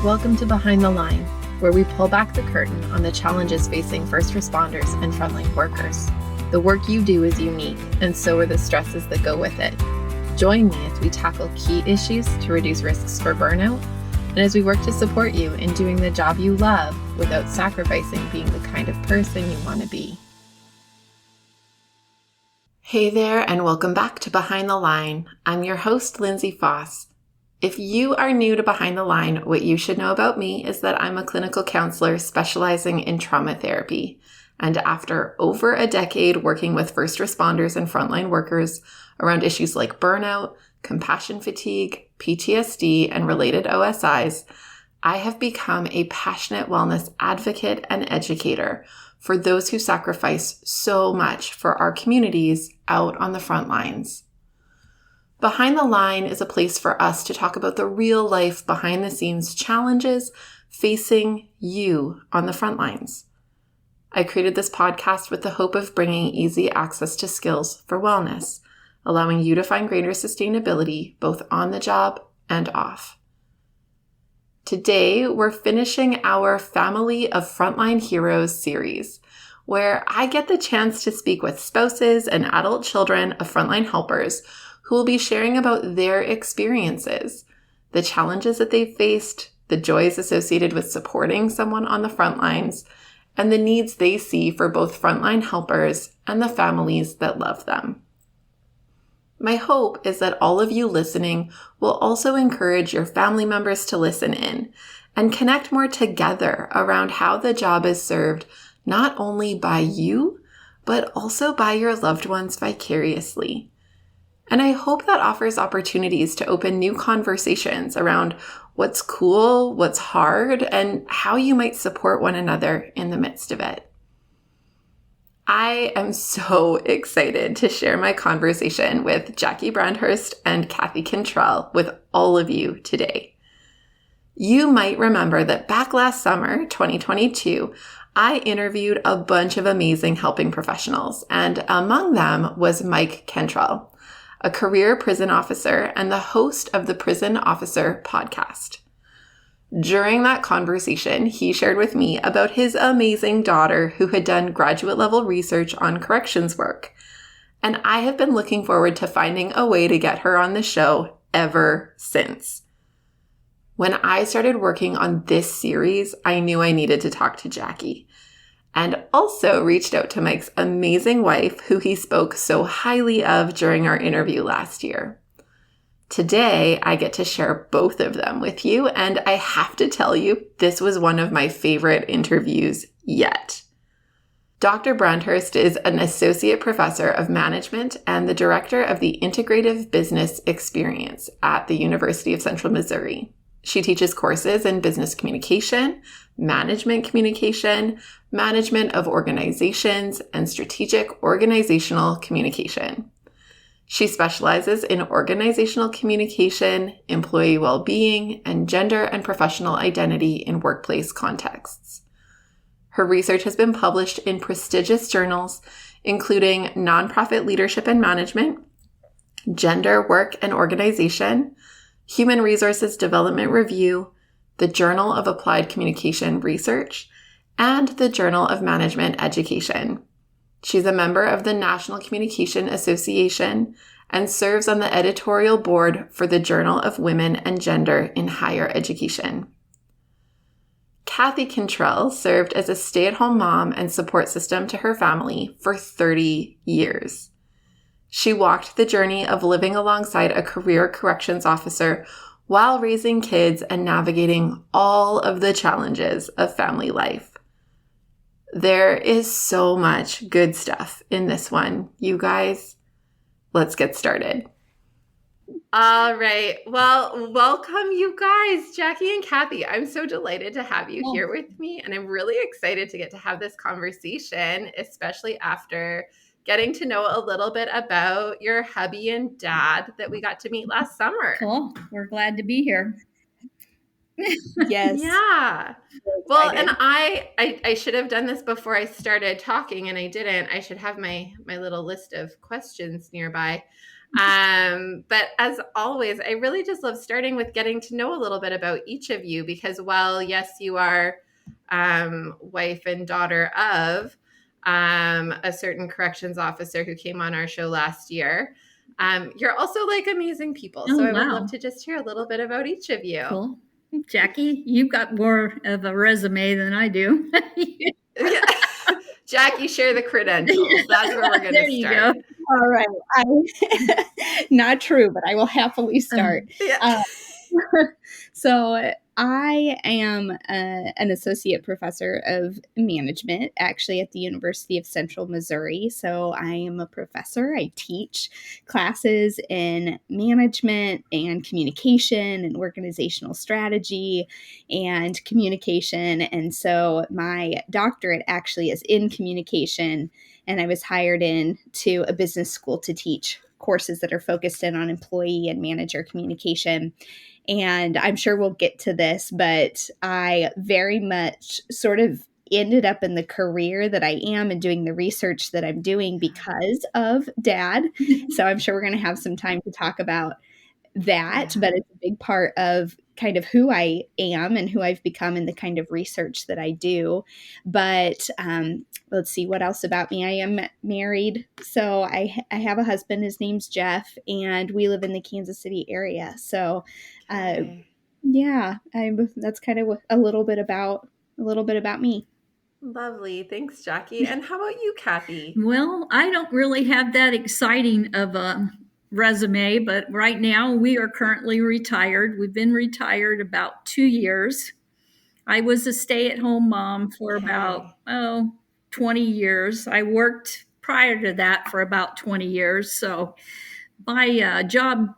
Welcome to Behind the Line, where we pull back the curtain on the challenges facing first responders and frontline workers. The work you do is unique, and so are the stresses that go with it. Join me as we tackle key issues to reduce risks for burnout, and as we work to support you in doing the job you love without sacrificing being the kind of person you want to be. Hey there, and welcome back to Behind the Line. I'm your host, Lindsay Foss. If you are new to Behind the Line, what you should know about me is that I'm a clinical counselor specializing in trauma therapy. And after over a decade working with first responders and frontline workers around issues like burnout, compassion fatigue, PTSD, and related OSIs, I have become a passionate wellness advocate and educator for those who sacrifice so much for our communities out on the front lines. Behind the Line is a place for us to talk about the real life behind the scenes challenges facing you on the front lines. I created this podcast with the hope of bringing easy access to skills for wellness, allowing you to find greater sustainability both on the job and off. Today, we're finishing our Family of Frontline Heroes series, where I get the chance to speak with spouses and adult children of frontline helpers who will be sharing about their experiences, the challenges that they've faced, the joys associated with supporting someone on the front lines, and the needs they see for both frontline helpers and the families that love them. My hope is that all of you listening will also encourage your family members to listen in and connect more together around how the job is served not only by you, but also by your loved ones vicariously. And I hope that offers opportunities to open new conversations around what's cool, what's hard, and how you might support one another in the midst of it. I am so excited to share my conversation with Jackie Brandhorst and Kathy Cantrell with all of you today. You might remember that back last summer, 2022, I interviewed a bunch of amazing helping professionals, and among them was Mike Cantrell, a career prison officer and the host of the Prison Officer podcast. During that conversation, he shared with me about his amazing daughter who had done graduate level research on corrections work. And I have been looking forward to finding a way to get her on the show ever since. When I started working on this series, I knew I needed to talk to Jackie, and also reached out to Mike's amazing wife, who he spoke so highly of during our interview last year. Today, I get to share both of them with you, and I have to tell you, this was one of my favorite interviews yet. Dr. Brandhorst is an associate professor of management and the director of the Integrative Business Experience at the University of Central Missouri. She teaches courses in business communication, management of organizations, and strategic organizational communication. She specializes in organizational communication, employee well-being, and gender and professional identity in workplace contexts. Her research has been published in prestigious journals, including Nonprofit Leadership and Management, Gender, Work, and Organization, Human Resources Development Review, the Journal of Applied Communication Research, and the Journal of Management Education. She's a member of the National Communication Association and serves on the editorial board for the Journal of Women and Gender in Higher Education. Kathy Cantrell served as a stay-at-home mom and support system to her family for 30 years. She walked the journey of living alongside a career corrections officer while raising kids and navigating all of the challenges of family life. There is so much good stuff in this one, you guys. Let's get started. All right. Well, welcome, you guys, Jackie and Kathy. I'm so delighted to have you here with me, and I'm really excited to get to have this conversation, especially after getting to know a little bit about your hubby and dad that we got to meet last summer. Cool. We're glad to be here. Yes. Yeah. Well, and I should have done this before I started talking, and I didn't. I should have my little list of questions nearby. But as always, I really just love starting with getting to know a little bit about each of you because while, yes, you are wife and daughter of a certain corrections officer who came on our show last year, you're also like amazing people. Oh, So I would wow. love to just hear a little bit about each of you. Cool. Jackie, you've got more of a resume than I do. Yeah. Jackie, share the credentials. That's where we're going There to you start. go. All right. Not true, but I will happily start. Yeah. So I am an associate professor of management, actually at the University of Central Missouri. So I am a professor. I teach classes in management and communication and organizational strategy and communication. And so my doctorate actually is in communication, and I was hired in to a business school to teach courses that are focused in on employee and manager communication. And I'm sure we'll get to this, but I very much sort of ended up in the career that I am and doing the research that I'm doing because of Dad. So I'm sure we're going to have some time to talk about that, but it's a big part of kind of who I am and who I've become and the kind of research that I do. But let's see what else about me. I am married, so I have a husband. His name's Jeff, and we live in the Kansas City area. So, yeah, that's kind of a little bit about me. Lovely. Thanks, Jackie. And how about you, Kathy? Well, I don't really have that exciting of a resume, but right now we are currently retired. We've been retired about 2 years. I was a stay-at-home mom for about 20 years. I worked prior to that for about 20 years. So my job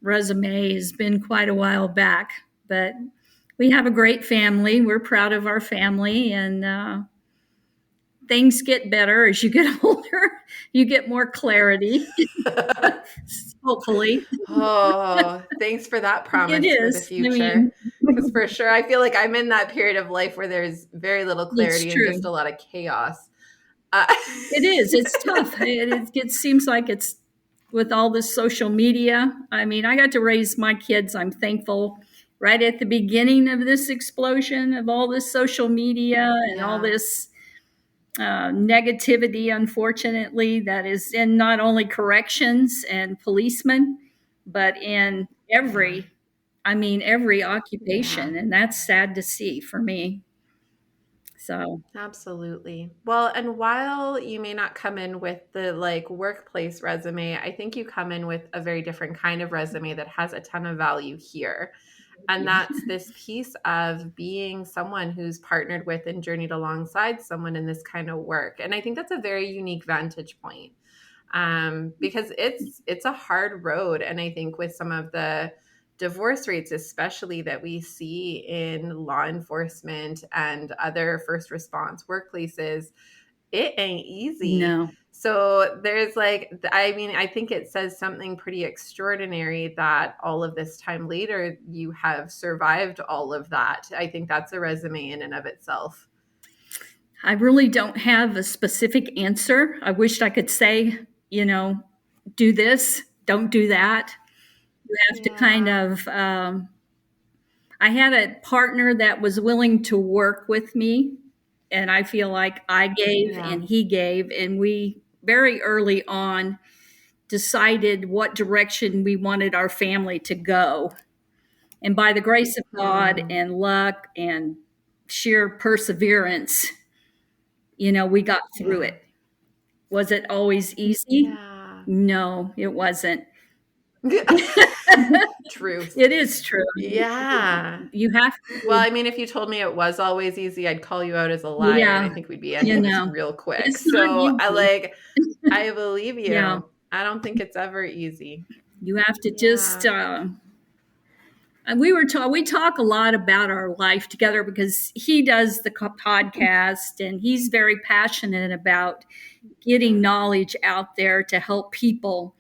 resume has been quite a while back, but we have a great family. We're proud of our family, and things get better as you get older. You get more clarity, hopefully. Oh, thanks for that promise It for the is. I future. mean, Because for sure, I feel like I'm in that period of life where there's very little it's clarity and just true. a lot of chaos. It is. It's tough. It seems like it's with all this social media. I mean, I got to raise my kids. I'm thankful right at the beginning of this explosion of all this social media and all this negativity, unfortunately, that is in not only corrections and policemen, but in every occupation. And that's sad to see for me. So, Absolutely. Well, and while you may not come in with the like workplace resume, I think you come in with a very different kind of resume that has a ton of value here. And that's this piece of being someone who's partnered with and journeyed alongside someone in this kind of work. And I think that's a very unique vantage point because it's a hard road. And I think with some of the divorce rates, especially that we see in law enforcement and other first response workplaces, it ain't easy. no. So there's like, I mean, I think it says something pretty extraordinary that all of this time later, you have survived all of that. I think that's a resume in and of itself. I really don't have a specific answer. I wished I could say, do this, don't do that. You have to kind of, I had a partner that was willing to work with me, and I feel like I gave and he gave, and we very early on decided what direction we wanted our family to go. And by the grace of God and luck and sheer perseverance, we got through it. Was it always easy? No, it wasn't. Truth. It is true. Yeah. You have to. Well, I mean, if you told me it was always easy, I'd call you out as a liar, and I think we'd be ending this real quick. It's not So easy. I believe you. Yeah. I don't think it's ever easy. You have to just. And we talk a lot about our life together because he does the podcast and he's very passionate about getting knowledge out there to help people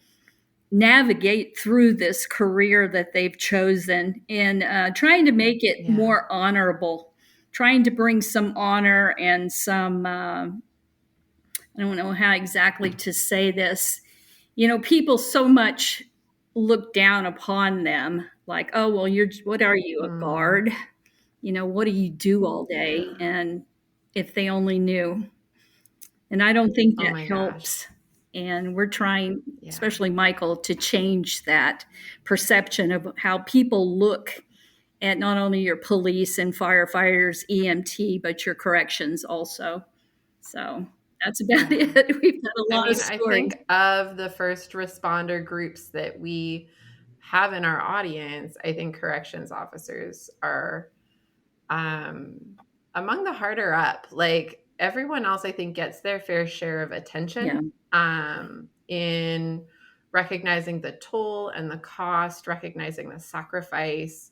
navigate through this career that they've chosen and trying to make it more honorable, trying to bring some honor and some I don't know how exactly to say this, people so much look down upon them, like, oh, well, what are you, a guard? What do you do all day? And if they only knew. And I don't think Oh that my gosh. helps. And we're trying, Yeah. especially Michael, to change that perception of how people look at not only your police and firefighters, EMT, but your corrections also. So that's about Yeah. it. We've got a I lot of mean, I stories. think of the first responder groups that we have in our audience, I think corrections officers are among the harder up. Like everyone else, I think gets their fair share of attention in recognizing the toll and the cost, recognizing the sacrifice,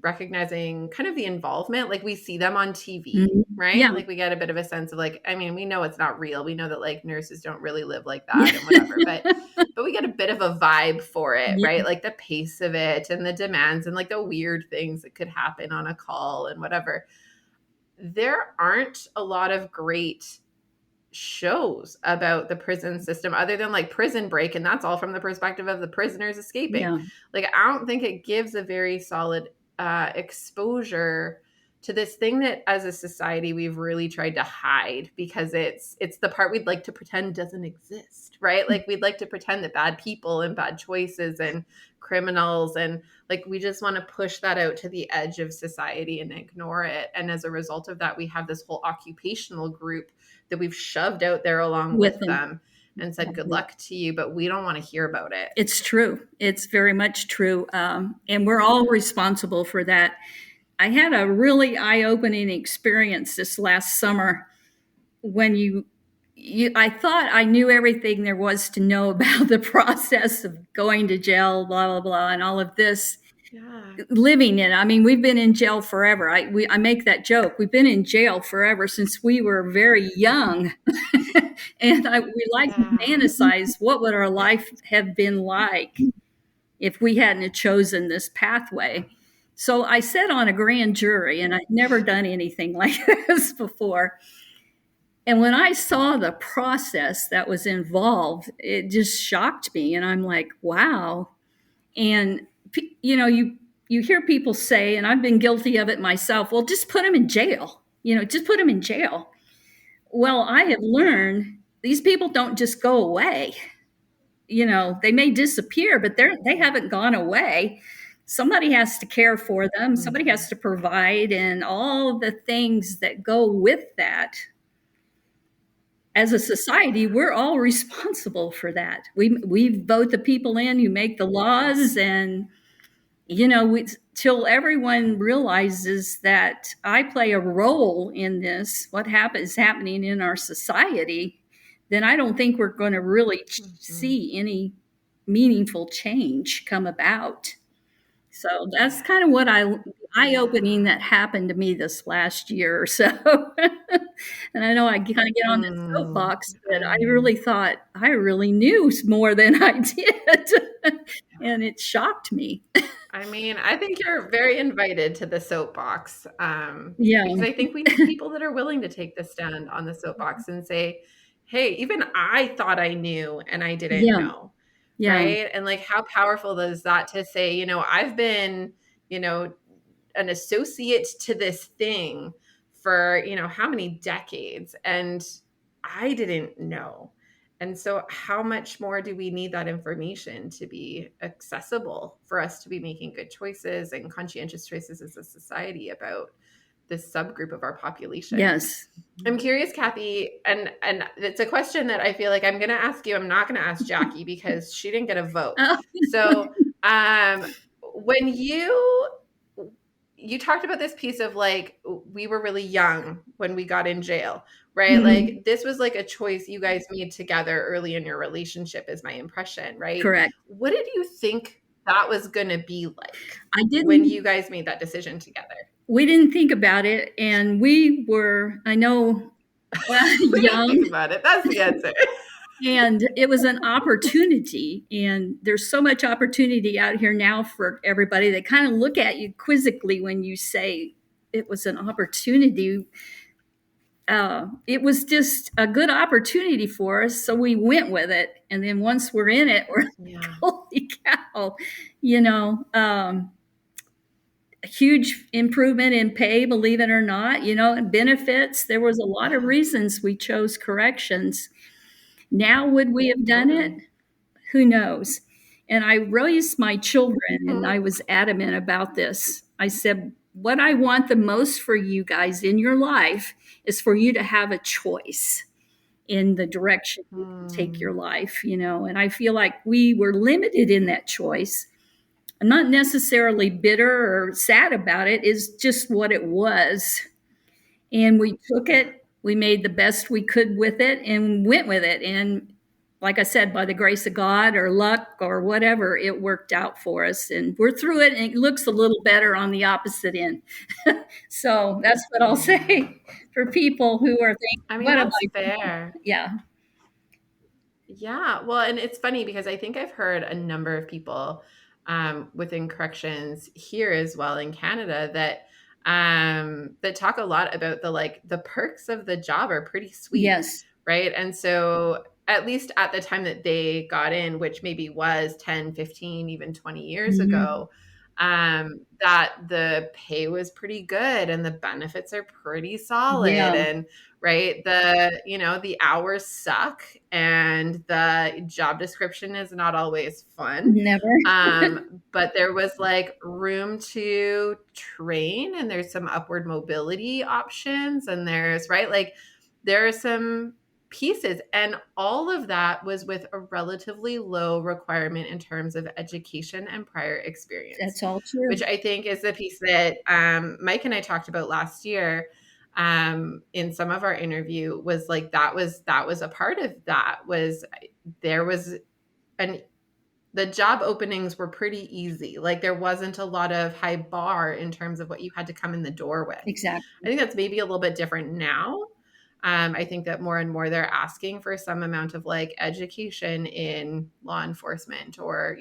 recognizing kind of the involvement. Like we see them on TV, right? Yeah. Like we get a bit of a sense of like, I mean, we know it's not real. We know that like nurses don't really live like that and whatever, but we get a bit of a vibe for it, Yeah. right? Like the pace of it and the demands and like the weird things that could happen on a call and whatever. There aren't a lot of great shows about the prison system other than like Prison Break, and that's all from the perspective of the prisoners escaping. Yeah. Like I don't think it gives a very solid exposure to this thing that as a society we've really tried to hide because it's the part we'd like to pretend doesn't exist, right? Like we'd like to pretend that bad people and bad choices and criminals and like we just want to push that out to the edge of society and ignore it. And as a result of that, we have this whole occupational group that we've shoved out there along with them and said, good luck to you, but we don't want to hear about it. It's true. It's very much true. And we're all responsible for that. I had a really eye-opening experience this last summer when I thought I knew everything there was to know about the process of going to jail, blah, blah, blah, and all of this. Yeah. Living it. I mean, we've been in jail forever. I make that joke. We've been in jail forever since we were very young. And we like to fantasize what would our life have been like if we hadn't chosen this pathway. So I sat on a grand jury, and I'd never done anything like this before. And when I saw the process that was involved, it just shocked me. And I'm like, wow. And, you hear people say, and I've been guilty of it myself, well, just put them in jail. Just put them in jail. Well, I have learned these people don't just go away. They may disappear, but they haven't gone away. Somebody has to care for them. Somebody has to provide and all the things that go with that. As a society, we're all responsible for that. We vote the people in who make the laws, and till everyone realizes that I play a role in this, what is happening in our society, then I don't think we're going to really see any meaningful change come about. So that's kind of what eye-opening that happened to me this last year or so. And I know I kind of get on the soapbox, but I really thought I really knew more than I did. And it shocked me. I mean, I think you're very invited to the soapbox. Because I think we need people that are willing to take the stand on the soapbox and say, hey, even I thought I knew and I didn't know. Yeah. Right. And like, how powerful is that to say, I've been, an associate to this thing for, how many decades and I didn't know. And so how much more do we need that information to be accessible for us to be making good choices and conscientious choices as a society about this subgroup of our population? Yes. I'm curious, Kathy, and it's a question that I feel like I'm going to ask you. I'm not going to ask Jackie because she didn't get a vote. So when you talked about this piece of like, we were really young when we got in jail, right? Mm-hmm. Like this was like a choice you guys made together early in your relationship is my impression, right? Correct. What did you think that was going to be like when you guys made that decision together? We didn't think about it. And we were, I know, young. Think about it. That's the answer. And it was an opportunity. And there's so much opportunity out here now for everybody. They kind of look at you quizzically when you say it was an opportunity. it was just a good opportunity for us, so we went with it. And then once we're in it, we're like, Yeah. holy cow, you know, a huge improvement in pay, believe it or not, you know, and benefits. There was a lot of Yeah. reasons we chose corrections. Now, would we have done it? Totally. Who knows? And I raised my children and Mhm. I was adamant about this. I said, what I want the most for you guys in your life is for you to have a choice in the direction you take your Mm. life, you know. And I feel like we were limited in that choice. I'm not necessarily bitter or sad about it, it's just what it was. And we took Yeah. it, we made the best we could with it and went with it. And like I said, by the grace of God or luck or whatever, it worked out for us. And we're through it, and it looks a little better on the opposite end. So that's what I'll Yeah. say for people who are thinking, I mean, what am that's I doing? fair. Yeah. Yeah, well, and it's funny because I think I've heard a number of people within corrections here as well in Canada that talk a lot about the perks of the job are pretty sweet, Yes. right? And so at least at the time that they got in, which maybe was 10, 15, even 20 years Mhm. ago, that the pay was pretty good and the benefits are pretty solid, Yeah. and right, the hours suck and the job description is not always fun, Never. but there was like room to train and there's some upward mobility options, and there's right, like there are some pieces, and all of that was with a relatively low requirement in terms of education and prior experience, That's all which true. I think is the piece that Mike and I talked about last year in some of our interview, was like that was a part of that, was there was an the job openings were pretty easy. Like there wasn't a lot of high bar in terms of what you had to come in the door with. I Exactly. think that's maybe a little bit different now. I think that more and more they're asking for some amount of like education in law enforcement, or,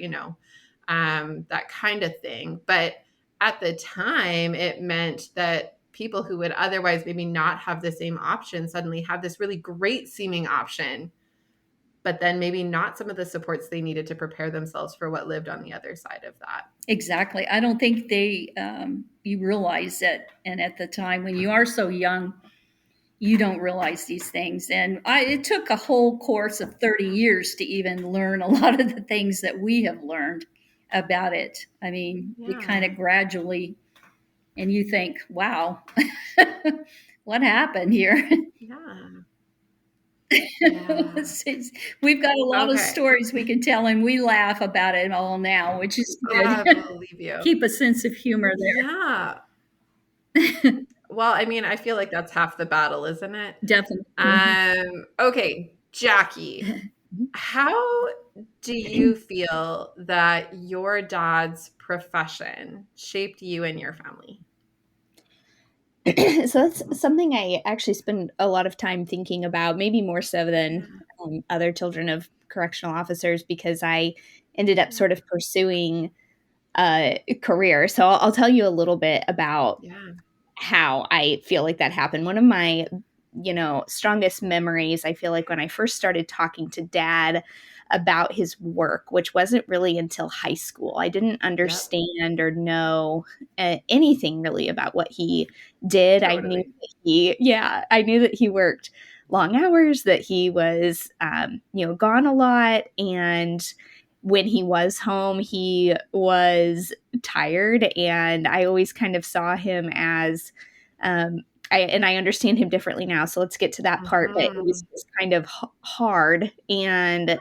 that kind of thing. But at the time, it meant that people who would otherwise maybe not have the same option suddenly have this really great seeming option, but then maybe not some of the supports they needed to prepare themselves for what lived on the other side of that. Exactly. I don't think you realize it. And at the time when you are so young, you don't realize these things. And it took a whole course of 30 years to even learn a lot of the things that we have learned about it. I mean, we kind Yeah. of gradually, and you think, wow, what happened here? Yeah. Yeah. We've got a lot of Okay. stories we can tell, and we laugh about it all now, which is Oh, I good. believe you. Keep a sense of humor Yeah. there. Well, I mean, I feel like that's half the battle, isn't it? Definitely. Okay, Jackie, how do you feel that your dad's profession shaped you and your family? So that's something I actually spend a lot of time thinking about, maybe more so Yeah. than other children of correctional officers, because I ended up Yeah. sort of pursuing a career. So I'll tell you a little bit about Yeah. how I feel like that happened. One of my, strongest memories, I feel like, when I first started talking to dad about his work, which wasn't really until high school. I didn't Yep. understand or know anything really about what he did. Totally. I knew that he worked long hours, that he was, gone a lot. And when he was home, he was tired. And I always kind of saw him as, I understand him differently now. So let's get to that part. But it was Mhm. just kind of hard and Uh,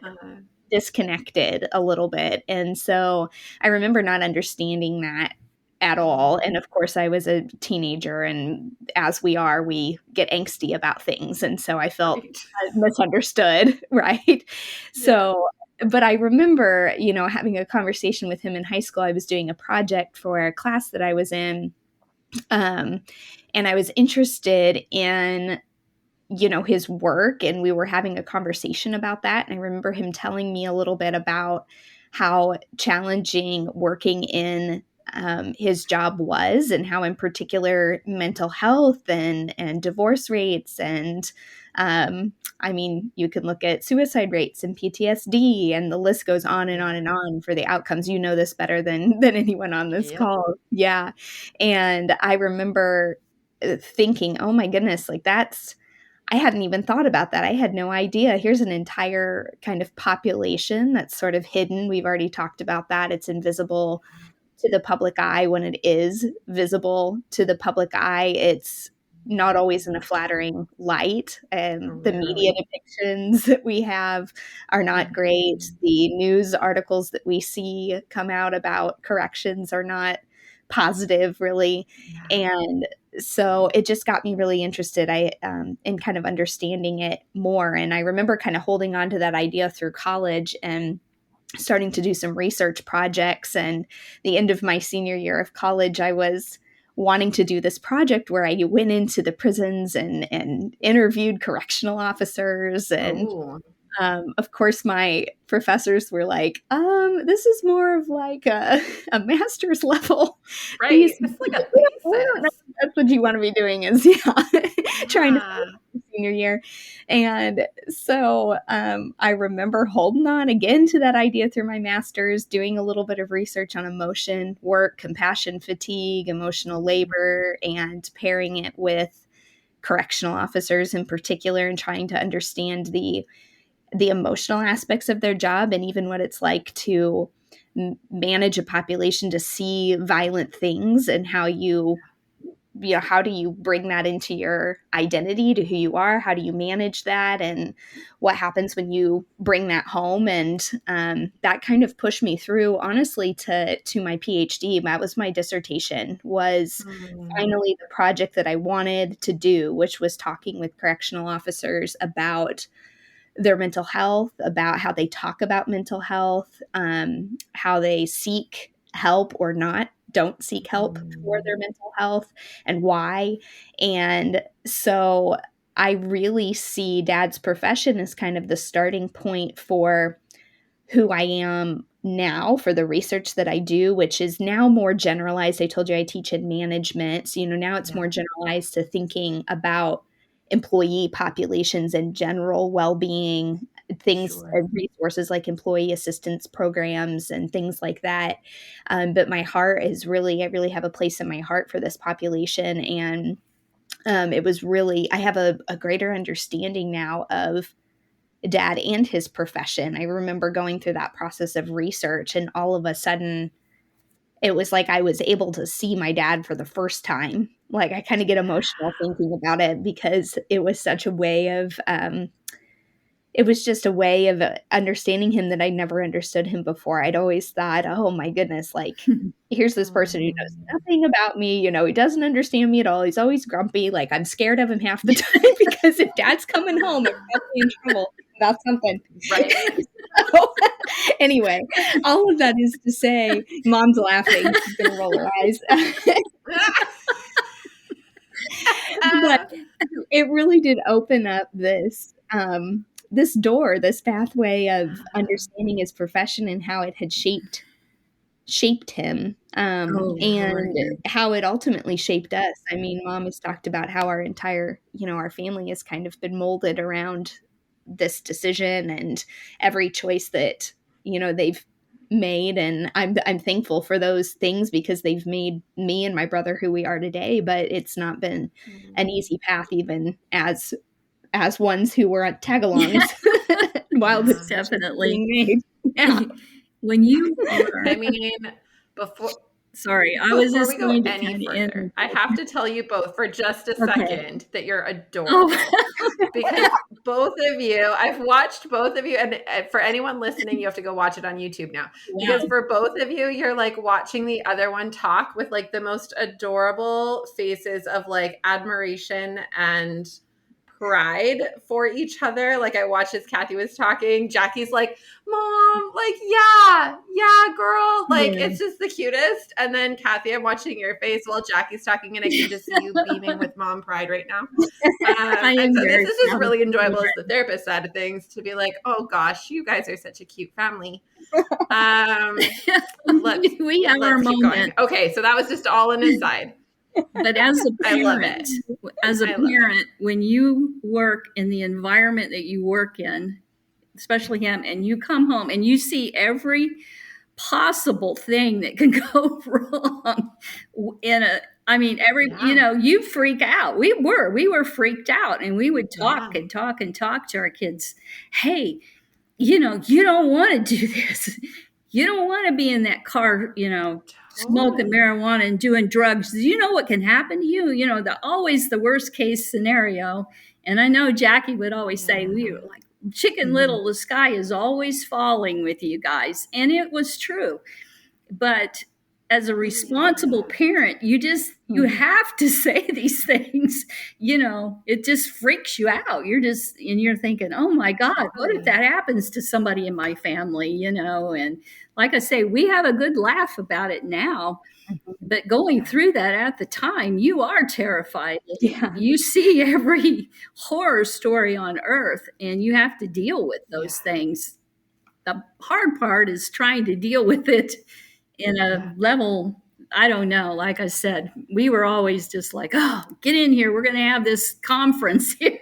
disconnected a little bit. And so I remember not understanding that at all. mhm. And of course, I was a teenager, and as we are, we get angsty about things. And so I felt Right. misunderstood, right? Yeah. So, but I remember, having a conversation with him in high school. I was doing a project for a class that I was in. Um, and I was interested in his work, and we were having a conversation about that. And I remember him telling me a little bit about how challenging working in his job was, and how in particular mental health and divorce rates and I mean, you can look at suicide rates and PTSD, and the list goes on and on and on for the outcomes. You know this better than anyone on this call. Yeah. And I remember thinking, oh my goodness, like I hadn't even thought about that. I had no idea. Here's an entire kind of population that's sort of hidden. We've already talked about that. It's invisible to the public eye. When it is visible to the public eye, it's not always in a flattering light. And the media depictions that we have are not great. The news articles that we see come out about corrections are not positive, really. And so it just got me really interested in kind of understanding it more. And I remember kind of holding on to that idea through college and starting to do some research projects. And the end of my senior year of college, I was wanting to do this project where I went into the prisons and interviewed correctional officers. And of course, my professors were like, this is more of like a master's level. Right. It's like a thesis. That's what you want to be doing is, trying to senior year. And so I remember holding on again to that idea through my master's, doing a little bit of research on emotion work, compassion fatigue, emotional labor, and pairing it with correctional officers in particular, and trying to understand the emotional aspects of their job, and even what it's like to manage a population, to see violent things, and how how do you bring that into your identity, to who you are? How do you manage that? And what happens when you bring that home? And that kind of pushed me through, honestly, to my PhD. That was my dissertation, was finally the project that I wanted to do, which was talking with correctional officers about their mental health, about how they talk about mental health, how they seek help or don't seek help for their mental health, and why. And so I really see Dad's profession as kind of the starting point for who I am now, for the research that I do, which is now more generalized. I told you I teach in management. So, now it's more generalized to thinking about employee populations and general well-being, things, resources like employee assistance programs and things like that. But my heart is I really have a place in my heart for this population. And it was really, I have a greater understanding now of Dad and his profession. I remember going through that process of research, and all of a sudden it was like I was able to see my dad for the first time. Like, I kind of get emotional thinking about it, because it was such a way of it was just a way of understanding him that I never understood him before. I'd always thought, oh my goodness, like, here's this person who knows nothing about me. He doesn't understand me at all. He's always grumpy. Like, I'm scared of him half the time, because if Dad's coming home, I'm definitely in trouble about something. Right. So, anyway, all of that is to say, Mom's laughing. She's going to roll her eyes. But it really did open up this door, this pathway of understanding his profession and how it had shaped him, and how it ultimately shaped us. I mean, Mom has talked about how our entire, our family has kind of been molded around this decision and every choice that, they've made. And I'm thankful for those things, because they've made me and my brother who we are today. But it's not been an easy path, even as ones who were at tag-alongs while this definitely being made. Yeah. When you I mean, before just we go going to any kind of further, I have to tell you both for just a second that you're adorable. Because both of you, I've watched both of you, and for anyone listening, you have to go watch it on YouTube now. Because for both of you, you're like watching the other one talk with like the most adorable faces of like admiration and pride for each other. Like I watched as Kathy was talking, Jackie's like, Mom, like, yeah, girl. Like, Yeah. it's just the cutest. And then Kathy, I'm watching your face while Jackie's talking, and I can just see you beaming with mom pride right now. And so this is just really enjoyable as the therapist side of things to be like, oh gosh, you guys are such a cute family. We have our keep moment. going. Okay, so that was just all an aside. But as a I love parent, it. when you work in the environment that you work in, especially him, and you come home and you see every possible thing that can go wrong you freak out. We were freaked out, and we would talk and talk and talk to our kids. Hey, you don't want to do this. You don't want to be in that car, smoking marijuana and doing drugs. Do you know what can happen to you? Always the worst case scenario. And I know Jackie would always say, we were like, Chicken Little, the sky is always falling with you guys. And it was true. But as a responsible parent, you have to say these things. It just freaks you out. You're thinking, oh my God, what if that happens to somebody in my family, And like I say, we have a good laugh about it now. But going through that at the time, you are terrified. Yeah. You see every horror story on earth, and you have to deal with those things. The hard part is trying to deal with it in a level, I don't know. Like I said, we were always just like, oh, get in here. We're going to have this conference here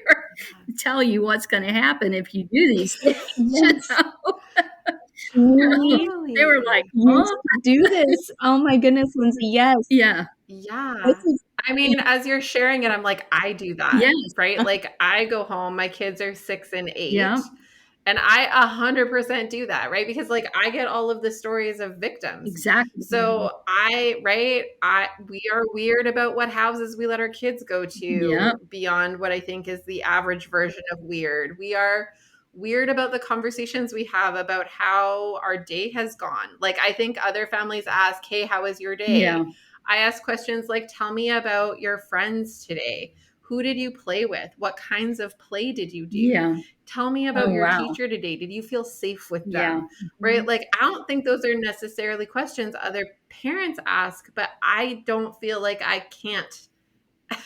to tell you what's going to happen if you do these things. They were like, do this. Oh my goodness, Lindsay. Yes. Yeah. I mean, as you're sharing it, I'm like, I do that, right? Like I go home, my kids are 6 and 8. And I 100% do that, right? Because like I get all of the stories of victims. Exactly. So we are weird about what houses we let our kids go to beyond what I think is the average version of weird. We are weird about the conversations we have about how our day has gone. Like I think other families ask, hey, how was your day? Yeah. I ask questions like, tell me about your friends today. Who did you play with? What kinds of play did you do? Yeah. Tell me about your teacher today. Did you feel safe with them? Right? Like, I don't think those are necessarily questions other parents ask, but I don't feel like I can't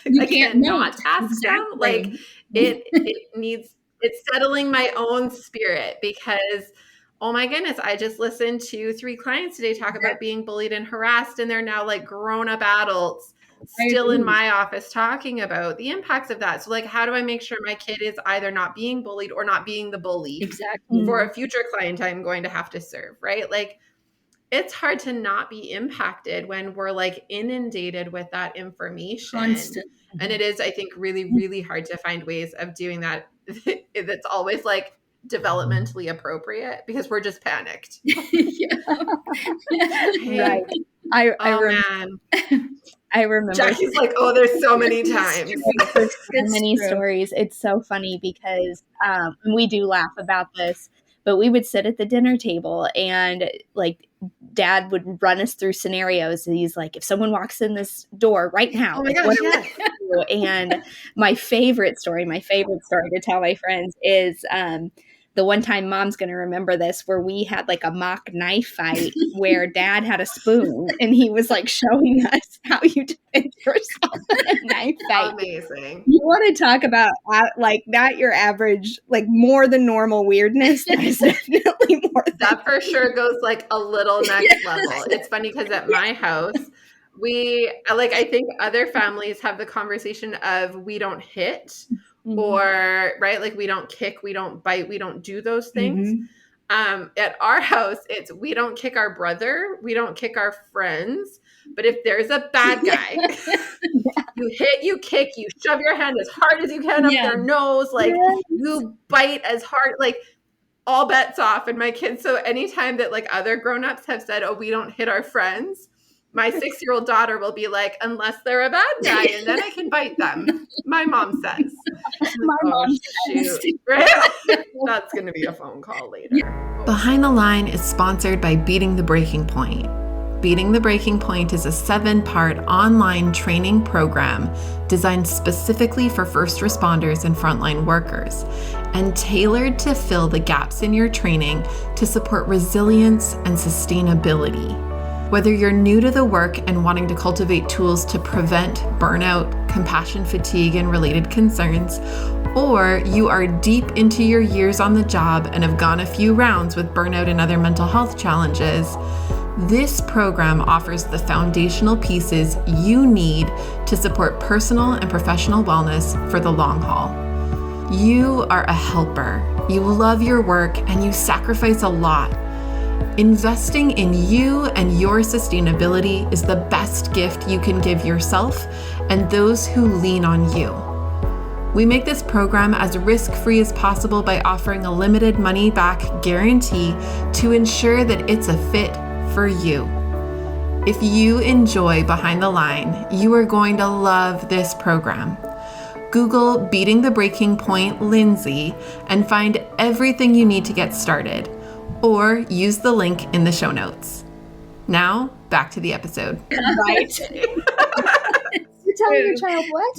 not ask them. Like it's settling my own spirit because, oh my goodness, I just listened to 3 clients today talk about being bullied and harassed, and they're now like grown up adults still in my office talking about the impacts of that. So like, how do I make sure my kid is either not being bullied or not being the bully for a future client I'm going to have to serve, right? Like it's hard to not be impacted when we're like inundated with that information. Constant. And it is, I think, really, really hard to find ways of doing that. That's always like developmentally appropriate because we're just panicked. Right. I remember. Jackie's like, oh, there's so many times. There's so many stories. It's so funny because we do laugh about this, but we would sit at the dinner table and like Dad would run us through scenarios. And he's like, if someone walks in this door right now, oh my gosh, and my favorite story to tell my friends is the one time, Mom's going to remember this, where we had like a mock knife fight where Dad had a spoon and he was like showing us how you defend yourself in a knife fight. Amazing. You want to talk about like not your average, like more than normal weirdness. That is definitely more. That for sure goes like a little next level. It's funny because at my house, I think other families have the conversation of we don't hit. Or right, like we don't kick, we don't bite, we don't do those things. At our house, it's we don't kick our brother, we don't kick our friends, but if there's a bad guy, you hit, you kick, you shove your hand as hard as you can up their nose, like you bite as hard, like all bets off. And my kids, so anytime that like other grownups have said, oh, we don't hit our friends, my 6-year-old daughter will be like, unless they're a bad guy, and then I can bite them. My mom says. My mom says. Right? That's going to be a phone call later. Behind the Line is sponsored by Beating the Breaking Point. Beating the Breaking Point is a 7-part online training program designed specifically for first responders and frontline workers, and tailored to fill the gaps in your training to support resilience and sustainability. Whether you're new to the work and wanting to cultivate tools to prevent burnout, compassion fatigue, and related concerns, or you are deep into your years on the job and have gone a few rounds with burnout and other mental health challenges, this program offers the foundational pieces you need to support personal and professional wellness for the long haul. You are a helper. You love your work and you sacrifice a lot. Investing in you and your sustainability is the best gift you can give yourself and those who lean on you. We make this program as risk-free as possible by offering a limited money-back guarantee to ensure that it's a fit for you. If you enjoy Behind the Line, you are going to love this program. Google Beating the Breaking Point Lindsay and find everything you need to get started, or use the link in the show notes. Now, back to the episode. Right. You tell your child what?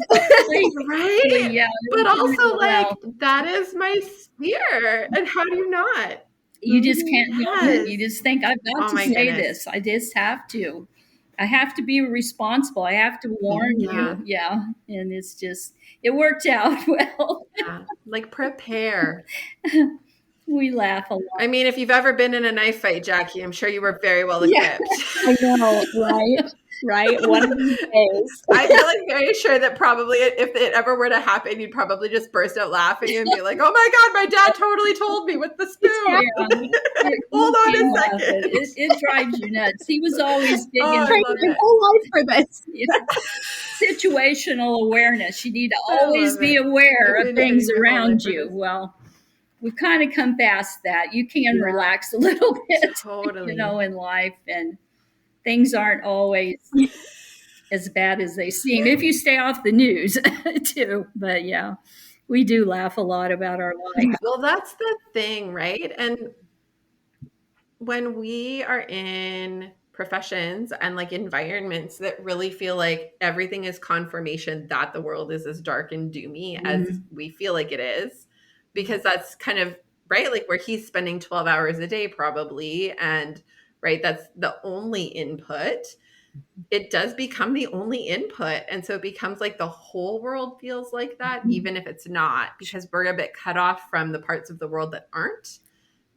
Right? Yeah, But also, well, that is my sphere. And how do you not? you just can't help it. Yes. You just think, I've got Oh to my say goodness. this. I just have to. I have to be responsible. I have to warn Yeah. you. Yeah. And it's just, it worked out well. Yeah. Prepare. We laugh a lot. I mean, if you've ever been in a knife fight, Jackie, I'm sure you were very well Yeah. equipped. I know, right? Right? One of these days. I feel very sure that probably if it ever were to happen, you'd probably just burst out laughing and be like, oh my God, my dad totally told me with the spoon. Yeah. Hold on a You laugh second. at it. It drives you nuts. He was always big Oh, in I Trained love my it. whole life for this. situational awareness. You need to I always love be it. aware I've of been things training my whole around life for you. this. Well, we've kind of come past that. You can Yeah. relax a little bit, Totally. in life, and things aren't always as bad as they seem if you stay off the news too. But yeah, we do laugh a lot about our life. Well, that's the thing, right? And when we are in professions and environments that really feel like everything is confirmation that the world is as dark and doomy as we feel like it is, because that's kind of right, where he's spending 12 hours a day probably, and right, that's the only input. It does become the only input, and so it becomes the whole world feels like that, even if it's not, because we're a bit cut off from the parts of the world that aren't,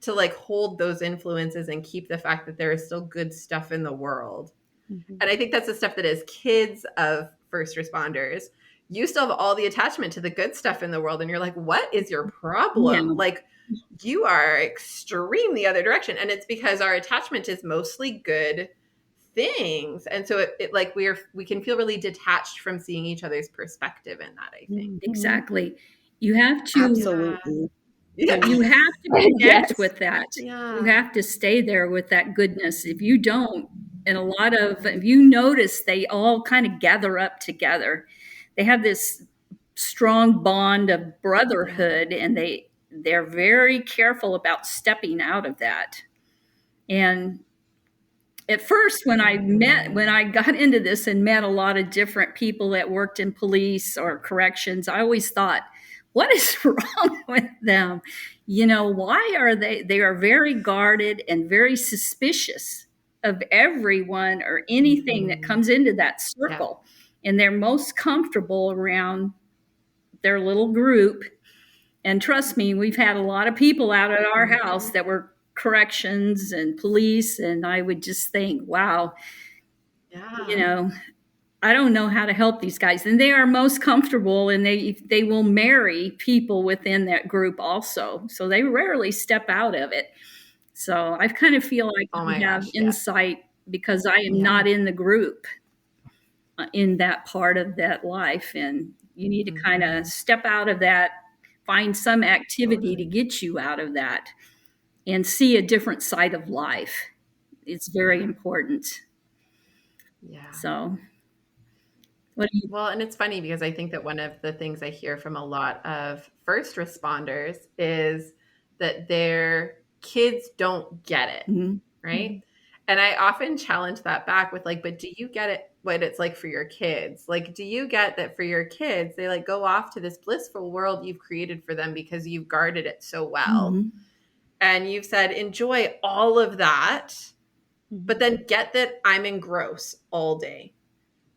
to hold those influences and keep the fact that there is still good stuff in the world. Mm-hmm. And I think that's the stuff that as kids of first responders, you still have all the attachment to the good stuff in the world. And you're like, what is your problem? Yeah. You are extreme the other direction. And it's because our attachment is mostly good things. And so we can feel really detached from seeing each other's perspective in that, I think. Exactly. You have to Absolutely. Yeah. You have to connect Yes. with that. Yeah. You have to stay there with that goodness. If you don't, and if you notice, they all kind of gather up together. They have this strong bond of brotherhood, and they're very careful about stepping out of that. And at first, when I got into this and met a lot of different people that worked in police or corrections, I always thought, what is wrong with them? Why are they are very guarded and very suspicious of everyone or anything that comes into that circle. Yeah. And they're most comfortable around their little group. And trust me, we've had a lot of people out at our house that were corrections and police, and I would just think, wow, I don't know how to help these guys. And they are most comfortable, and they will marry people within that group also. So they rarely step out of it. So I kind of feel like I have insight because I am not in the group in that part of that life. And you need to kind of step out of that, find some activity to get you out of that, and see a different side of life. It's very important. Yeah. So, well, and it's funny because I think that one of the things I hear from a lot of first responders is that their kids don't get it, right? And I often challenge that back with like, but do you get it what it's like for your kids? Like, do you get that for your kids, they like go off to this blissful world you've created for them because you've guarded it so well. Mhm. And you've said, enjoy all of that, but then get that I'm engrossed all day.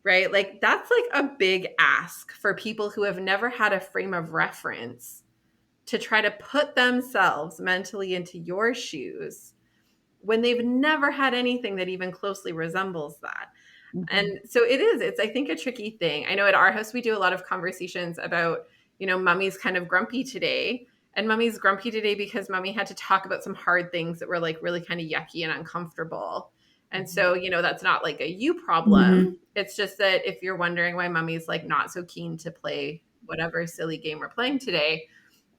Right? Like that's like a big ask for people who have never had a frame of reference to try to put themselves mentally into your shoes when they've never had anything that even closely resembles that. And so it's, I think, a tricky thing. I know at our house, we do a lot of conversations about, mommy's kind of grumpy today. And mommy's grumpy today because mommy had to talk about some hard things that were like really kind of yucky and uncomfortable. And so, that's not like a you problem. Mhm. It's just that if you're wondering why mommy's like not so keen to play whatever silly game we're playing today,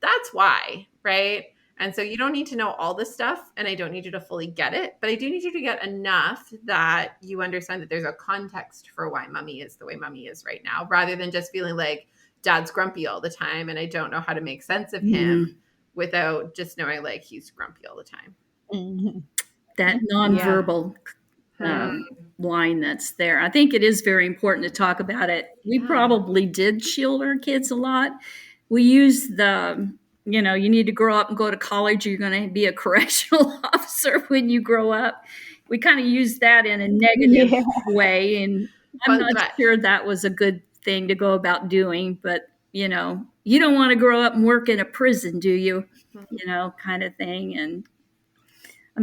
that's why, right? And so you don't need to know all this stuff, and I don't need you to fully get it, but I do need you to get enough that you understand that there's a context for why mommy is the way mommy is right now, rather than just feeling like dad's grumpy all the time and I don't know how to make sense of him without just knowing like he's grumpy all the time. That nonverbal line that's there. I think it is very important to talk about it. We probably did shield our kids a lot. We use the, you need to grow up and go to college. You're going to be a correctional officer when you grow up. We kind of use that in a negative way. And I'm not sure that was a good thing to go about doing. But, you don't want to grow up and work in a prison, do you? Kind of thing. And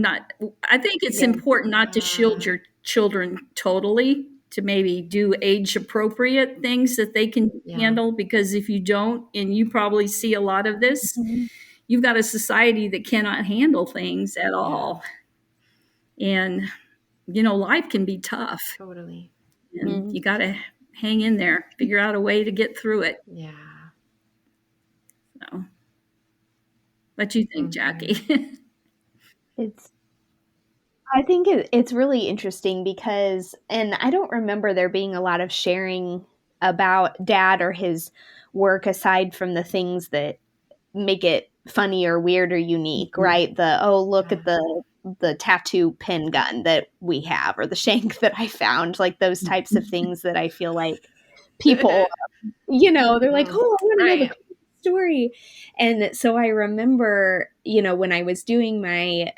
I think it's important not to shield your children totally, to maybe do age appropriate things that they can handle, because if you don't, and you probably see a lot of this, you've got a society that cannot handle things at all. And, life can be tough. Totally. And you got to hang in there, figure out a way to get through it. Yeah. So, what do you think, Jackie? I think it's really interesting because, and I don't remember there being a lot of sharing about dad or his work aside from the things that make it funny or weird or unique, right? Look at the tattoo pin gun that we have, or the shank that I found, like those types of things that I feel like people, they're like, oh, I want to know the story. And so I remember, when I was doing my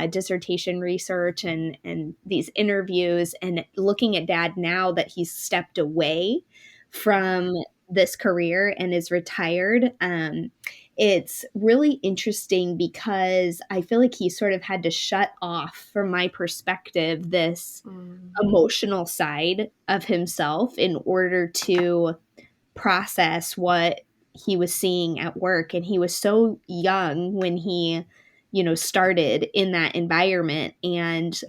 dissertation research and these interviews and looking at dad now that he's stepped away from this career and is retired, it's really interesting because I feel like he sort of had to shut off, from my perspective, this emotional side of himself in order to process what he was seeing at work. And he was so young when he, started in that environment. And,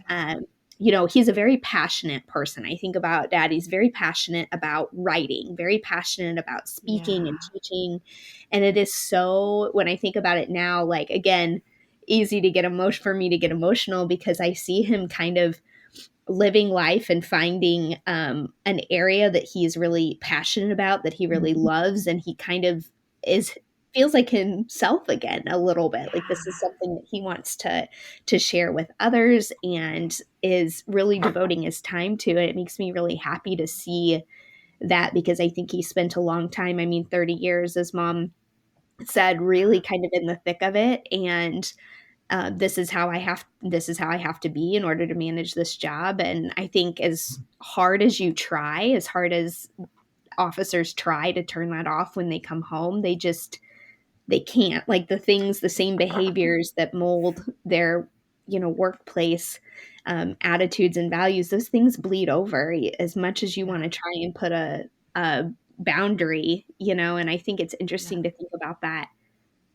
he's a very passionate person. I think about dad. He's very passionate about writing, very passionate about speaking and teaching. And it is so, when I think about it now, like, again, easy to get for me to get emotional, because I see him kind of living life and finding an area that he's really passionate about, that he really loves. And he kind of feels like himself again a little bit. Like this is something that he wants to share with others and is really devoting his time to. It makes me really happy to see that, because I think he spent a long time, 30 years, as mom said, really kind of in the thick of it. And this is how I have to be in order to manage this job. And I think as hard as officers try to turn that off when they come home, they can't. Like the same behaviors that mold their, workplace attitudes and values, those things bleed over as much as you want to try and put a boundary, and I think it's interesting to think about that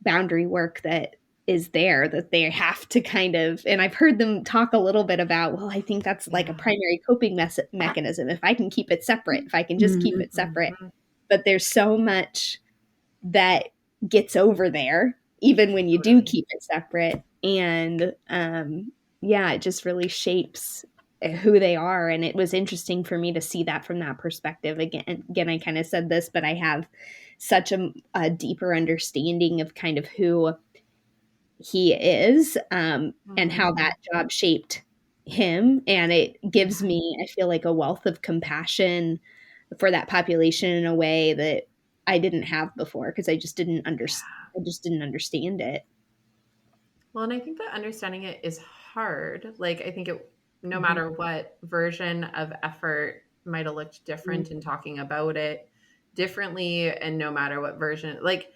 boundary work that is there, that they have to kind of, and I've heard them talk a little bit about, well, I think that's like a primary coping mechanism. If I can keep it separate, if I can just keep it separate, but there's so much that gets over there, even when you do keep it separate. And it just really shapes who they are. And it was interesting for me to see that from that perspective. Again, I kind of said this, but I have such a deeper understanding of kind of who he is, and how that job shaped him, and it gives me, I feel like, a wealth of compassion for that population in a way that I didn't have before because I just didn't understand it. Well, and I think that understanding it is hard. Like, I think no Mhm. matter what version of effort might have looked different in talking about it differently, and no matter what version, like,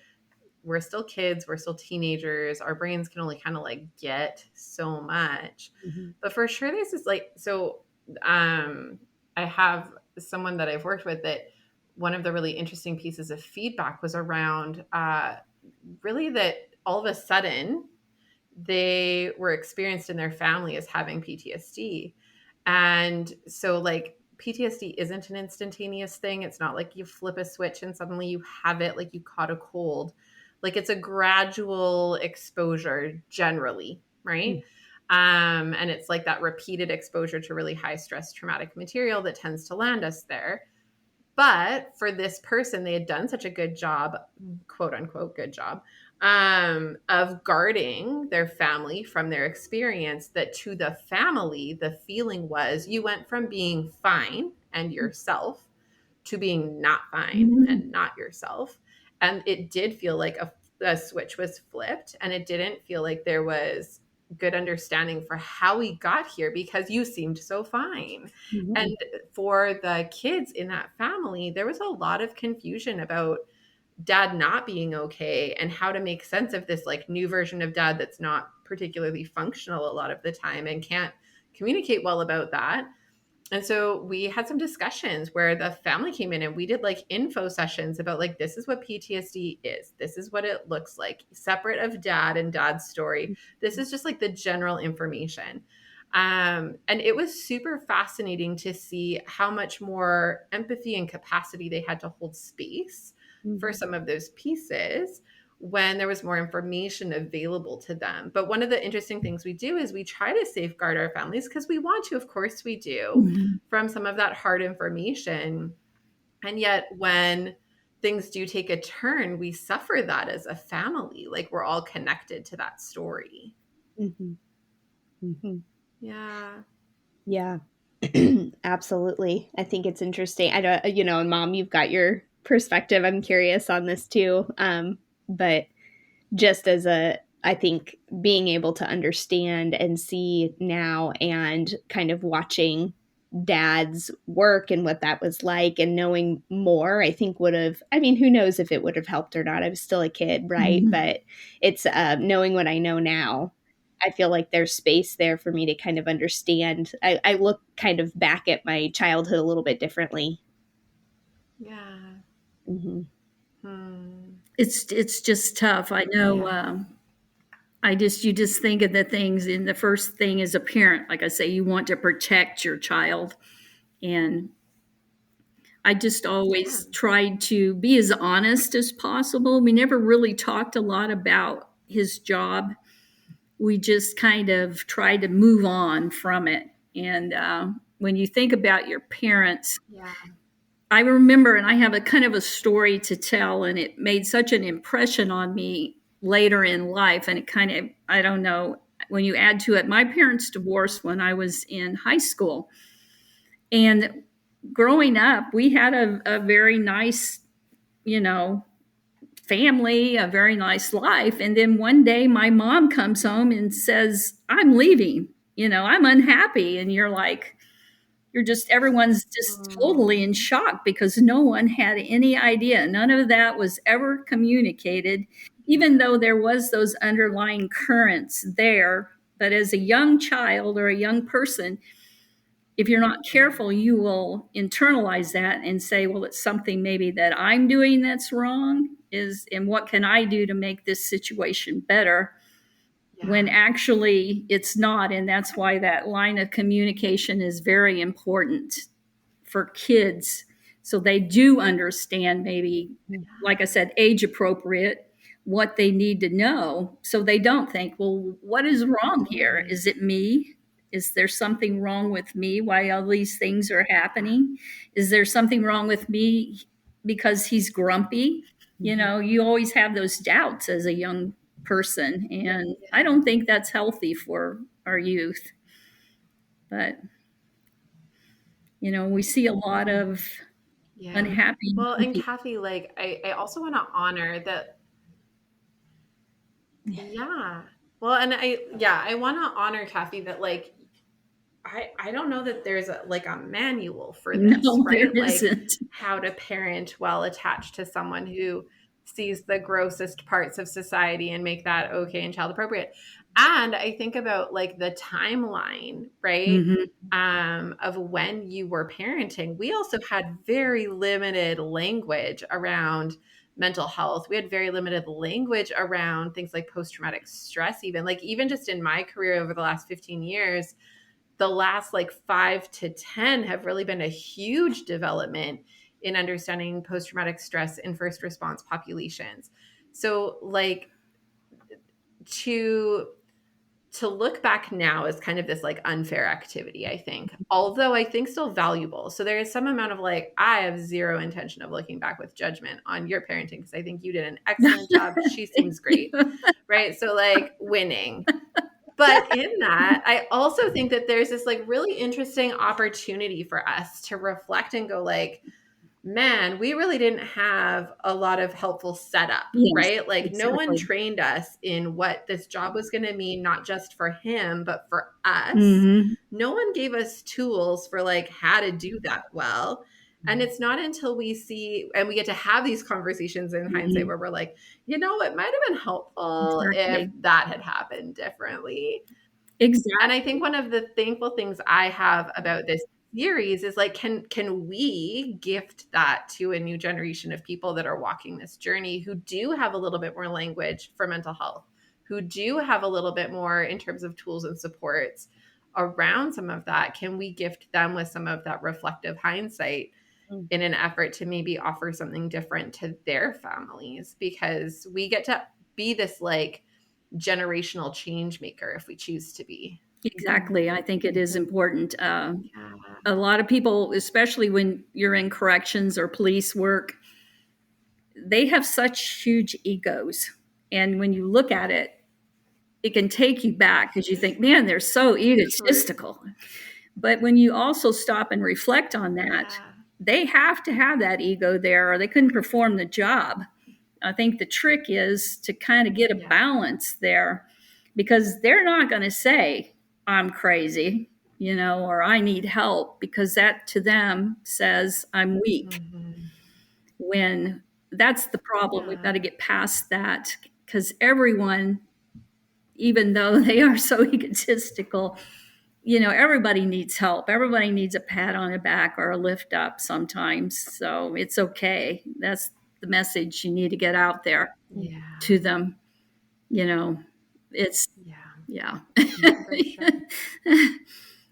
we're still kids, we're still teenagers, our brains can only kind of like get so much. Mhm. But for sure, this is like, so um, I have someone that I've worked with that one of the really interesting pieces of feedback was around really that all of a sudden they were experienced in their family as having PTSD. And so, like, PTSD isn't an instantaneous thing. It's not like you flip a switch and suddenly you have it, like you caught a cold. Like, it's a gradual exposure generally, right? And it's like that repeated exposure to really high stress traumatic material that tends to land us there. But for this person, they had done such a good job, quote unquote, good job, of guarding their family from their experience, that to the family, the feeling was you went from being fine and yourself to being not fine Mhm. and not yourself. And it did feel like a switch was flipped, and it didn't feel like there was good understanding for how we got here because you seemed so fine. Mhm. And for the kids in that family, there was a lot of confusion about dad not being okay and how to make sense of this like new version of dad that's not particularly functional a lot of the time and can't communicate well about that. And so we had some discussions where the family came in and we did like info sessions about like, this is what PTSD is. This is what it looks like, separate of dad and dad's story. This is just like the general information. And it was super fascinating to see how much more empathy and capacity they had to hold space for Mhm. some of those pieces when there was more information available to them. But one of the interesting things we do is we try to safeguard our families because we want to, of course we do, Mhm. from some of that hard information. And yet when things do take a turn, we suffer that as a family. Like, we're all connected to that story. Mhm. Mhm. Yeah. Yeah. Absolutely. I think it's interesting. I don't, and Mom, you've got your perspective. I'm curious on this too. But just as I think being able to understand and see now and kind of watching dad's work and what that was like and knowing more, I think would have, I mean, who knows if it would have helped or not. I was still a kid, right? Mhm. But it's knowing what I know now. I feel like there's space there for me to kind of understand. I look kind of back at my childhood a little bit differently. Yeah. Hmm. Hmm. It's just tough. I know. Yeah. I just you just think of the things, and the first thing as a parent, like I say, you want to protect your child, and I just Yeah. always tried to be as honest as possible. We never really talked a lot about his job. We just kind of tried to move on from it. And when you think about your parents, Yeah. I remember, and I have a kind of a story to tell, and it made such an impression on me later in life. And it kind of, I don't know, when you add to it, my parents divorced when I was in high school. And growing up, we had a very nice, you know, family, a very nice life. And then one day my mom comes home and says, I'm leaving, I'm unhappy. And you're like, everyone's just totally in Hmm. shock because no one had any idea. None of that was ever communicated, even though there was those underlying currents there. But as a young child or a young person, if you're not careful, you will internalize that and say, well, it's something maybe that I'm doing that's wrong, and what can I do to make this situation better? When Yeah. actually it's not. And that's why that line of communication is very important for kids, so they do understand, maybe, like I said, age appropriate, what they need to know, so they don't think, well, what is wrong here? Totally. Is it me? Is there something wrong with me? Why all these things are happening? Is there something wrong with me because he's grumpy? Hmm. You always have those doubts as a young person, and I Yeah. don't think that's healthy for our youth. But, we see a lot of Yeah. unhappy Well, and people. Kathy, like, I also want to honor that. Yeah. Well, and I want to honor Kathy that, like, I don't know that there's a manual for this, No, there right? Like isn't. how to parent well attached to someone who sees the grossest parts of society and make that okay and child appropriate. And I think about like the timeline, right? Of when you were parenting. We also had very limited language around mental health. We had very limited language around things like post-traumatic stress, even just in my career over the last 15 years, the last like 5 to 10 have really been a huge development in understanding post-traumatic stress in first response populations. So like to look back now is kind of this like unfair activity, I think, although I think still valuable. So there is some amount of like, I have zero intention of looking back with judgment on your parenting because I think you did an excellent job. She seems great, right? So like winning. But in that, I also think that there's this like really interesting opportunity for us to reflect and go like, man, we really didn't have a lot of helpful setup, Yes, right? Like exactly. no one trained us in what this job was going to mean, not just for him, but for us. No one gave us tools for like how to do that well. And it's not until we see and we get to have these conversations in hindsight where we're like, it might have been helpful if that had happened differently. Exactly. And I think one of the thankful things I have about this series is like, can we gift that to a new generation of people that are walking this journey who do have a little bit more language for mental health, who do have a little bit more in terms of tools and supports around some of that? Can we gift them with some of that reflective hindsight in an effort to maybe offer something different to their families? Because we get to be this like generational change maker if we choose to be. Exactly. I think it is important. A lot of people, especially when you're in corrections or police work, they have such huge egos. And when you look at it, it can take you back because you think, man, they're so egotistical. But when you also stop and reflect on that, they have to have that ego there or they couldn't perform the job. I think the trick is to kind of get a balance there because they're not going to say, I'm crazy, or I need help, because that to them says I'm weak. When that's the problem, we've got to get past that because everyone, even though they are so egotistical, everybody needs help. Everybody needs a pat on the back or a lift up sometimes. So it's okay. That's the message you need to get out there to them. It's, For sure.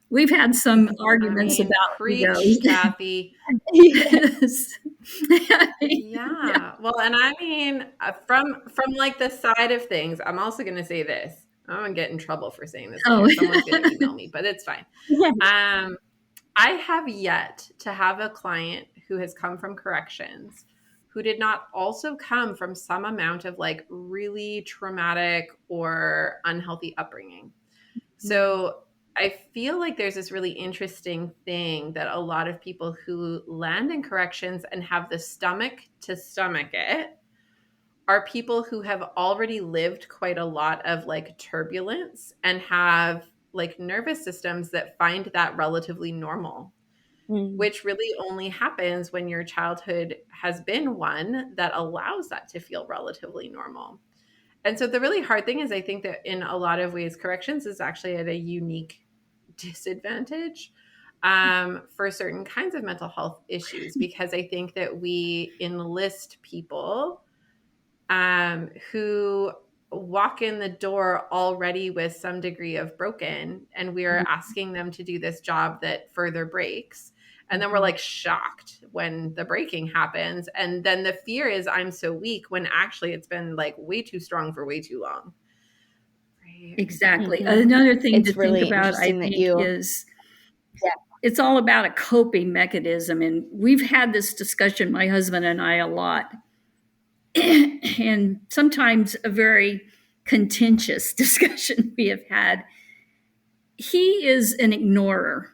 We've had some arguments about preach, Kathy. Well, and I mean, from like the side of things, I'm also going to say this. I'm going to get in trouble for saying this. Someone's going to email me, but it's fine. I have yet to have a client who has come from corrections who did not also come from some amount of like really traumatic or unhealthy upbringing. So I feel like there's this really interesting thing that a lot of people who land in corrections and have the stomach to stomach it are people who have already lived quite a lot of like turbulence and have like nervous systems that find that relatively normal, which really only happens when your childhood has been one that allows that to feel relatively normal. And so the really hard thing is I think that in a lot of ways, corrections is actually at a unique disadvantage for certain kinds of mental health issues, because I think that we enlist people who walk in the door already with some degree of broken, and we are asking them to do this job that further breaks. And then we're like shocked when the breaking happens. And then the fear is I'm so weak when actually it's been like way too strong for way too long. Right? Exactly. Another thing to think about, I think, is it's all about a coping mechanism. And we've had this discussion, my husband and I, a lot. And sometimes a very contentious discussion we have had. he is an ignorer.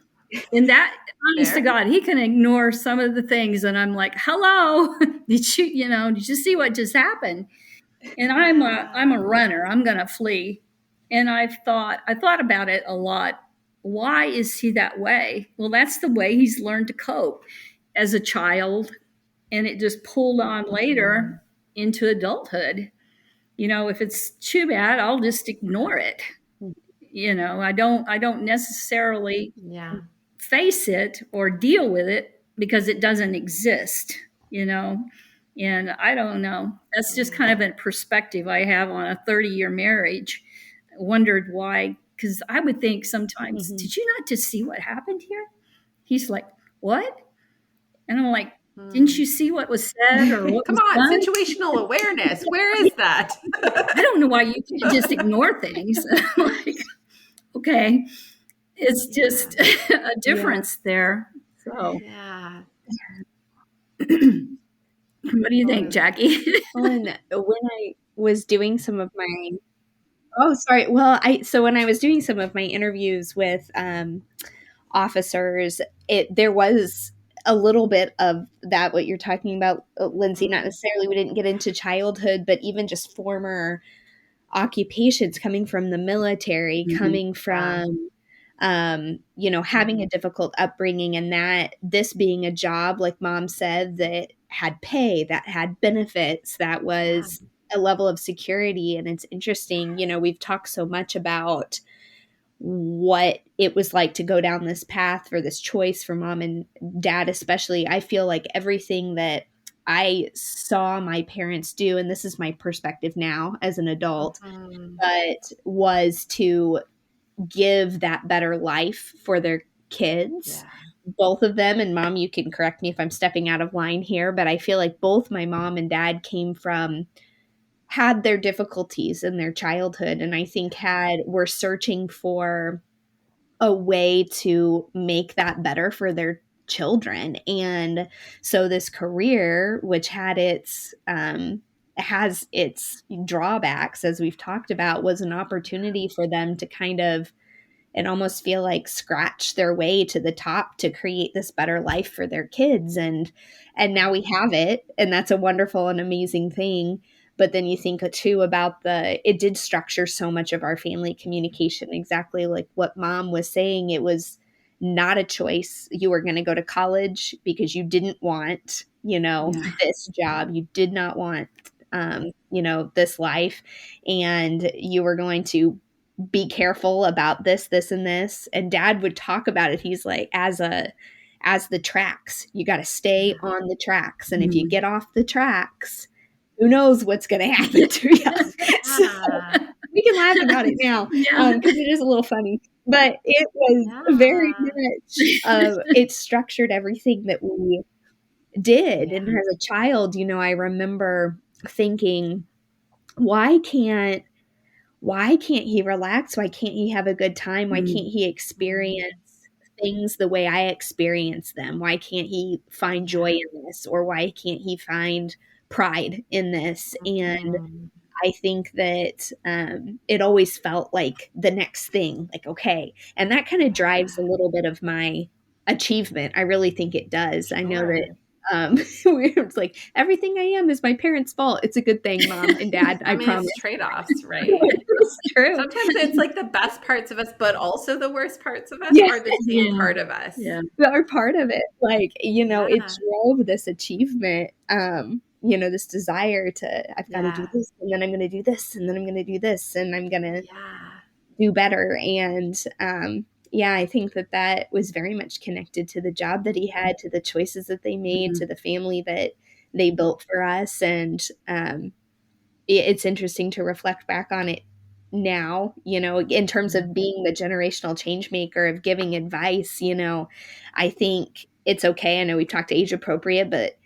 And that, honest to God, he can ignore some of the things, and I'm like, "Hello, did you see what just happened?" And I'm a runner. I'm going to flee. And I thought about it a lot. Why is he that way? Well, that's the way he's learned to cope as a child, and it just pulled on later into adulthood. If it's too bad, I'll just ignore it. I don't necessarily face it or deal with it because it doesn't exist, and I don't know. That's just kind of a perspective I have on a 30-year marriage. I wondered why, because I would think sometimes, did you not just see what happened here? He's like, what? And I'm like, didn't you see what was said or what Come was on, done? situational awareness. Where is that? I don't know why you can't just ignore things. Like, okay, it's just a difference there. So, Yeah. what do you think, Jackie? Well, and when I was doing some of my Oh, sorry. Well, when I was doing some of my interviews with officers, there was a little bit of that, what you're talking about, Lindsay. Not necessarily, we didn't get into childhood, but even just former occupations, coming from the military, coming from having a difficult upbringing, and that this being a job, like Mom said, that had pay, that had benefits, that was a level of security. And it's interesting, we've talked so much about what it was like to go down this path, for this choice for Mom and Dad especially. I feel like everything that I saw my parents do, and this is my perspective now as an adult, but was to give that better life for their kids. Both of them, and Mom, you can correct me if I'm stepping out of line here, but I feel like both my mom and dad had their difficulties in their childhood, and I think were searching for a way to make that better for their children. And so this career, which has its drawbacks, as we've talked about, was an opportunity for them to kind of, and almost feel like, scratch their way to the top to create this better life for their kids. And now we have it, and that's a wonderful and amazing thing. But then you think too about it did structure so much of our family communication, exactly like what Mom was saying. It was not a choice. You were going to go to college because you didn't want, this job. You did not want, this life, and you were going to be careful about this, this, and this. And Dad would talk about it. He's like, as the tracks, you got to stay on the tracks. And if you get off the tracks, who knows what's going to happen to you. So we can laugh about it now because it is a little funny. But it was very much, it structured everything that we did. And as a child, I remember thinking, why can't he relax? Why can't he have a good time? Why can't he experience things the way I experience them? Why can't he find joy in this? Or why can't he find pride in this? And I think that it always felt like the next thing, like, okay. And that kind of drives a little bit of my achievement. I really think it does. I know that it's like, everything I am is my parents' fault. It's a good thing, Mom and Dad. I promise. It's trade-offs, right? It's true. Sometimes it's like the best parts of us, but also the worst parts of us are the same part of us. They're part of it. Like, it drove this achievement, this desire to, I've got to do this, and then I'm going to do this, and then I'm going to do this, and I'm going to do better. And I think that was very much connected to the job that he had, to the choices that they made, to the family that they built for us. And it's interesting to reflect back on it now, in terms of being the generational change maker, of giving advice. I think it's okay. I know we've talked age appropriate, but,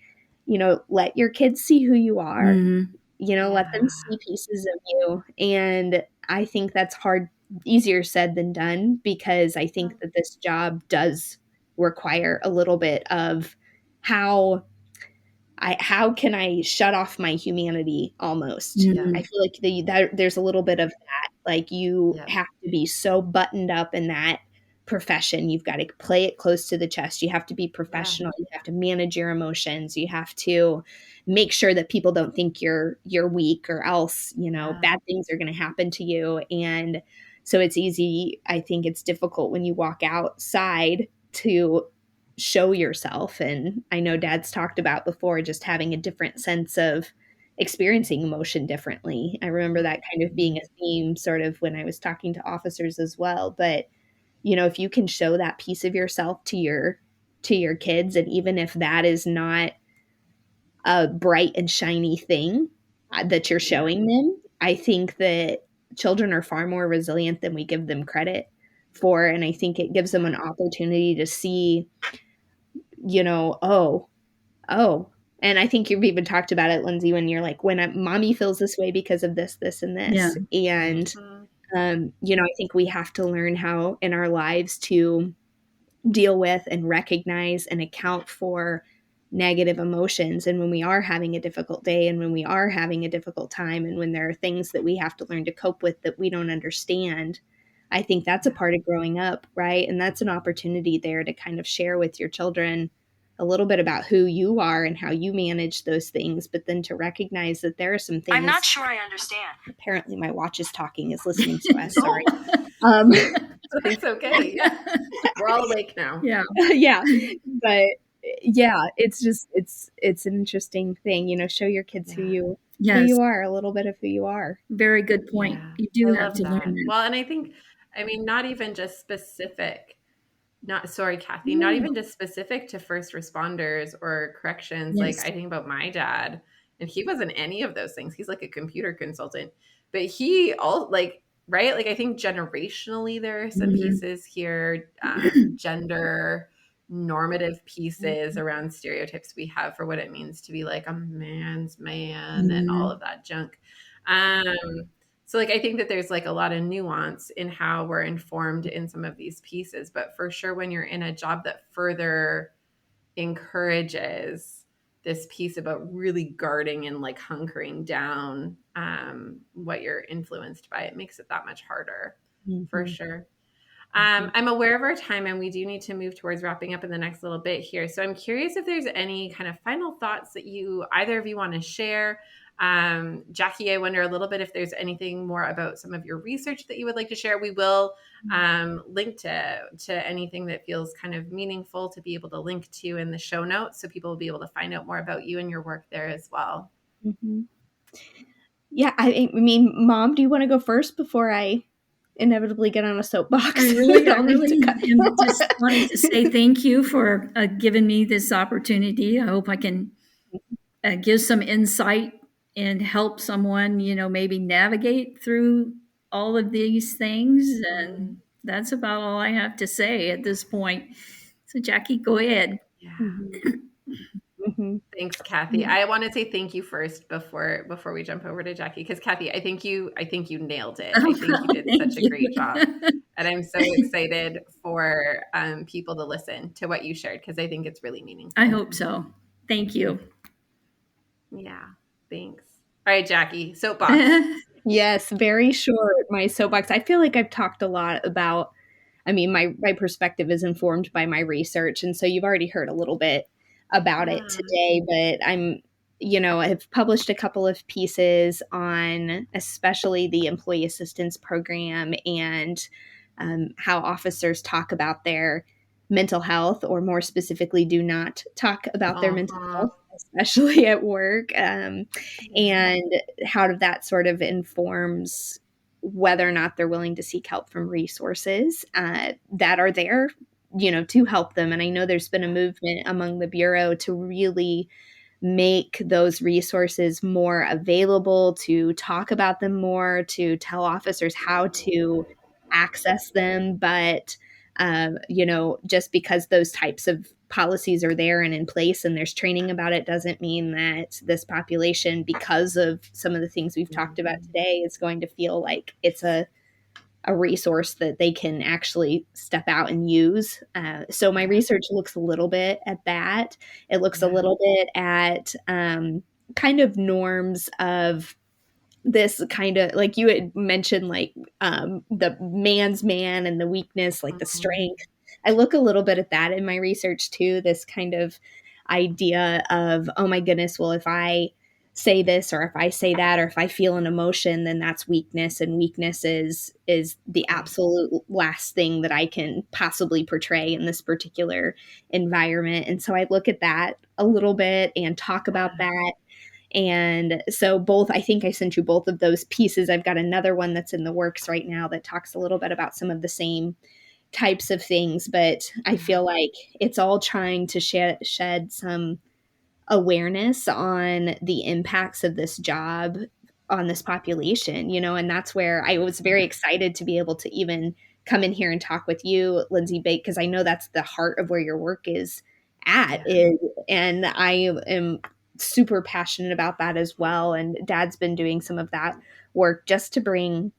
let your kids see who you are. Let them see pieces of you. And I think that's easier said than done, because I think that this job does require a little bit of how how can I shut off my humanity almost? Mhm. I feel like there's a little bit of that. Like you have to be so buttoned up in that profession. You've got to play it close to the chest. You have to be professional. You have to manage your emotions. You have to make sure that people don't think you're weak, or else, bad things are going to happen to you. And so it's easy. I think it's difficult when you walk outside to show yourself. And I know Dad's talked about before just having a different sense of experiencing emotion differently. I remember that kind of being a theme sort of when I was talking to officers as well. But if you can show that piece of yourself to your kids, and even if that is not a bright and shiny thing that you're showing them, I think that children are far more resilient than we give them credit for. And I think it gives them an opportunity to see, oh, and I think you've even talked about it, Lindsay, when you're like, mommy feels this way because of this, this, and Yeah. this. And, I think we have to learn how in our lives to deal with and recognize and account for negative emotions. And when we are having a difficult day, and when we are having a difficult time, and when there are things that we have to learn to cope with that we don't understand, I think that's a part of growing up, right? And that's an opportunity there to kind of share with your children a little bit about who you are and how you manage those things, but then to recognize that there are some things. I'm not sure I understand. Apparently my watch is talking, is listening to us. Sorry. It's okay. Yeah. We're all awake now. Yeah. Yeah. But yeah, it's just, it's an interesting thing, show your kids who you are, a little bit of who you are. Very good point. Yeah. You do I have love to that. learn that. Well, and I think, not even just specific, Kathy, not even just specific to first responders or corrections. Yes. Like I think about my dad, and he wasn't any of those things. He's like a computer consultant, but he right? Like I think generationally there are some pieces here, gender normative pieces around stereotypes we have for what it means to be like a man's man and all of that junk. So like I think that there's like a lot of nuance in how we're informed in some of these pieces, but for sure when you're in a job that further encourages this piece about really guarding and like hunkering down what you're influenced by, it makes it that much harder for sure. I'm aware of our time, and we do need to move towards wrapping up in the next little bit here. So I'm curious if there's any kind of final thoughts that either of you want to share. Jackie, I wonder a little bit if there's anything more about some of your research that you would like to share. We will link to anything that feels kind of meaningful to be able to link to in the show notes, so people will be able to find out more about you and your work there as well. Yeah, I mean, Mom, do you want to go first before I inevitably get on a soapbox? I really just wanted to say thank you for giving me this opportunity. I hope I can give some insight and help someone, maybe navigate through all of these things. And that's about all I have to say at this point. So Jackie, go ahead. Thanks, Kathy. I want to say thank you first before we jump over to Jackie, because Kathy, I think you nailed it. I think you did such a great job, and I'm so excited for people to listen to what you shared, because I think it's really meaningful. I hope so. Thank you. Yeah, thanks. All right, Jackie, soapbox. Yes, very short. My soapbox. I feel like I've talked a lot about. I mean, my perspective is informed by my research, and so you've already heard a little bit about it today, but I've published a couple of pieces on especially the employee assistance program and how officers talk about their mental health, or more specifically, do not talk about their mental health, especially at work, and how that sort of informs whether or not they're willing to seek help from resources that are there to help them. And I know there's been a movement among the Bureau to really make those resources more available, to talk about them more, to tell officers how to access them. But, just because those types of policies are there and in place and there's training about it, doesn't mean that this population, because of some of the things we've talked about today, is going to feel like it's a a resource that they can actually step out and use. So my research looks a little bit at that. It looks a little bit at kind of norms of this kind of, like you had mentioned, like the man's man and the weakness, like the strength. I look a little bit at that in my research too, this kind of idea of, oh my goodness, well, if I say this or if I say that or if I feel an emotion, then that's weakness, and weakness is the absolute last thing that I can possibly portray in this particular environment. And so I look at that a little bit and talk about that. And so both, I think I sent you both of those pieces. I've got another one that's in the works right now that talks a little bit about some of the same types of things, but I feel like it's all trying to shed some awareness on the impacts of this job on this population, and that's where I was very excited to be able to even come in here and talk with you, Lindsay Bate, because I know that's the heart of where your work is at, and I am super passionate about that as well. And Dad's been doing some of that work just to bring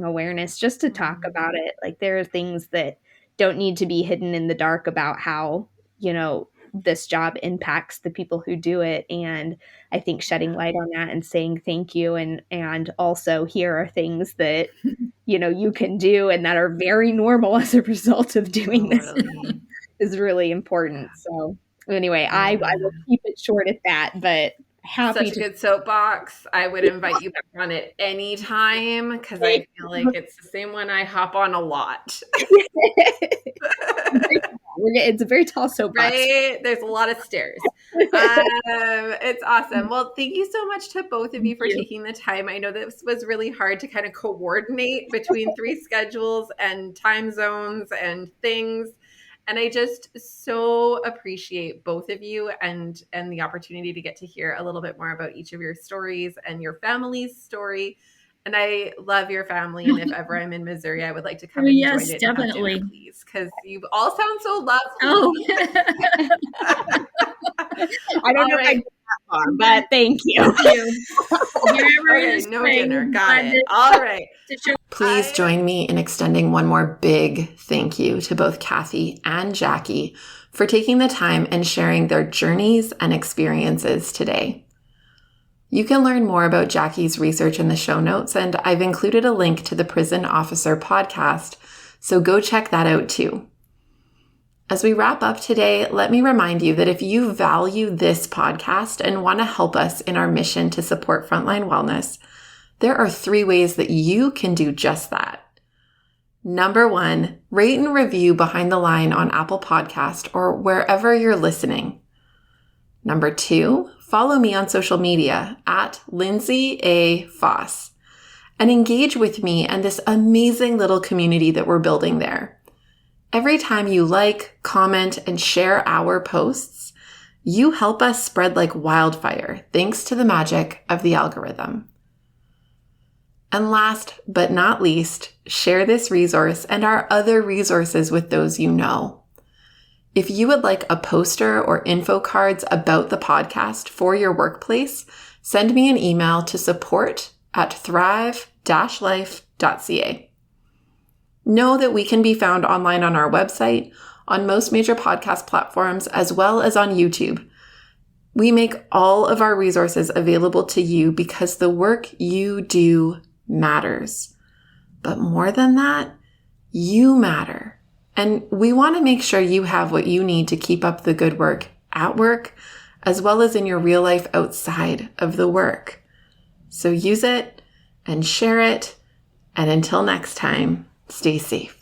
awareness, just to talk about it. Like, there are things that don't need to be hidden in the dark about how, this job impacts the people who do it. And I think shedding light on that and saying thank you, and also here are things that, you can do and that are very normal as a result of doing this is really important. So anyway, I will keep it short at that, but happy Such a good soapbox. I would invite you back on it anytime, because I feel like it's the same one I hop on a lot. It's a very tall soapbox. Right? There's a lot of stairs. It's awesome. Well, thank you so much to both of you for taking the time. I know this was really hard to kind of coordinate between 3 schedules and time zones and things. And I just so appreciate both of you and the opportunity to get to hear a little bit more about each of your stories and your family's story. And I love your family. And if ever I'm in Missouri, I would like to come and join it. Definitely. And have dinner, please, because you all sound so lovely. Oh, I don't know if I get that far, but thank you. Okay, no dinner. Got it. All right. Please join me in extending one more big thank you to both Kathy and Jackie for taking the time and sharing their journeys and experiences today. You can learn more about Jackie's research in the show notes, and I've included a link to the Prison Officer podcast, so go check that out too. As we wrap up today, let me remind you that if you value this podcast and want to help us in our mission to support frontline wellness, there are 3 ways that you can do just that. Number 1, rate and review Behind the Line on Apple Podcast or wherever you're listening. Number 2, follow me on social media at Lindsay A. Foss and engage with me and this amazing little community that we're building there. Every time you like, comment, and share our posts, you help us spread like wildfire thanks to the magic of the algorithm. And last but not least, share this resource and our other resources with those you know. If you would like a poster or info cards about the podcast for your workplace, send me an email to support@thrive-life.ca. Know that we can be found online on our website, on most major podcast platforms, as well as on YouTube. We make all of our resources available to you because the work you do matters. But more than that, you matter. And we want to make sure you have what you need to keep up the good work at work, as well as in your real life outside of the work. So use it and share it. And until next time, stay safe.